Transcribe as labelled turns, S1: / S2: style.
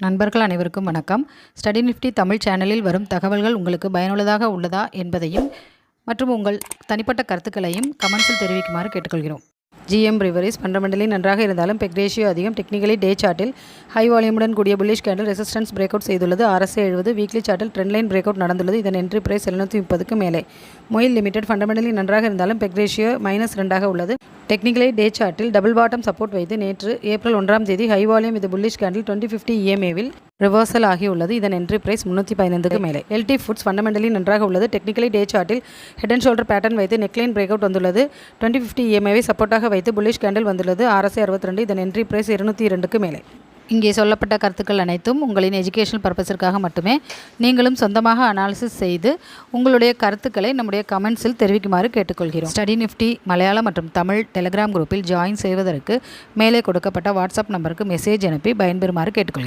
S1: நண்பர்கள் அனைவருக்கும் வணக்கம். ஸ்டடி நிஃப்டி தமிழ் சேனலில் வரும் தகவல்கள் உங்களுக்கு பயனுள்ளதாக உள்ளதா என்பதையும் மற்றும் உங்கள் தனிப்பட்ட கருத்துக்களையும் கமெண்ட்ஸில் தெரிவிக்குமாறு கேட்டுக்கொள்கிறோம். ஜிஎம் பிரிவரிஸ் ஃபண்டமெண்டலி நன்றாக இருந்தாலும் பெக் ரேஷியோ அதிகம். டெக்னிக்கலி டே சார்ட்டில் ஹை வால்யூமுடன் கூடிய bullish candle resistance break out செய்துள்ளது. RSI 70. வீக்லி சார்ட்டில் ட்ரெண்ட் லைன் பிரேக் அவுட் நடந்துள்ளது. இதன் என்ட்ரி பிரைஸ் 730க்கு மேலே. மொயில் லிமிடெட் ஃபண்டமெண்டலி நன்றாக இருந்தாலும் பெக் ரேஷியோ -2 உள்ளது. டெக்னிக்கலி டே சார்ட்டில் டபுள் பாட்டம் சப்போர்ட் வைத்து நேற்று April 1 high volume with bullish candle 2050 EMAவில் ரிவர்சல் ஆகியுள்ளது. இதன் என்ட்ரி பிரைஸ் 315க்கு மேலே. LT ஃபுட்ஸ் ஃபண்டமெண்டலி நன்றாக உள்ளது. டெக்னிக்கலி டே சார்ட்டில் ஹெட் அண்ட் ஷோல்டர் பேட்டர்ன் வைத்து நெக்லைன் பிரேக் அவுட் வந்துள்ளது. 2050 EMAவை சப்போர்ட்டாக வைத்து புல்லிஷ் கேண்டில் வந்துள்ளது. RSI 62. இதன் என்ட்ரி பிரைஸ் 202க்கு மேலே. இங்கே சொல்லப்பட்ட கருத்துக்கள் அனைத்தும் உங்களின் எஜுகேஷனல் பர்பஸிற்காக மட்டுமே. நீங்களும் சொந்தமாக அனாலிசிஸ் செய்து உங்களுடைய கருத்துக்களை நம்முடைய கமெண்ட்ஸில் தெரிவிக்குமாறு கேட்டுக்கொள்கிறோம். ஸ்டடி நிஃப்டி மலையாளம் மற்றும் தமிழ் டெலிகிராம் குரூப்பில் ஜாயின் செய்வதற்கு மேலே கொடுக்கப்பட்ட வாட்ஸ்அப் நம்பருக்கு மெசேஜ் அனுப்பி பயன்பெறுமாறு கேட்டுக்கொள்கிறோம்.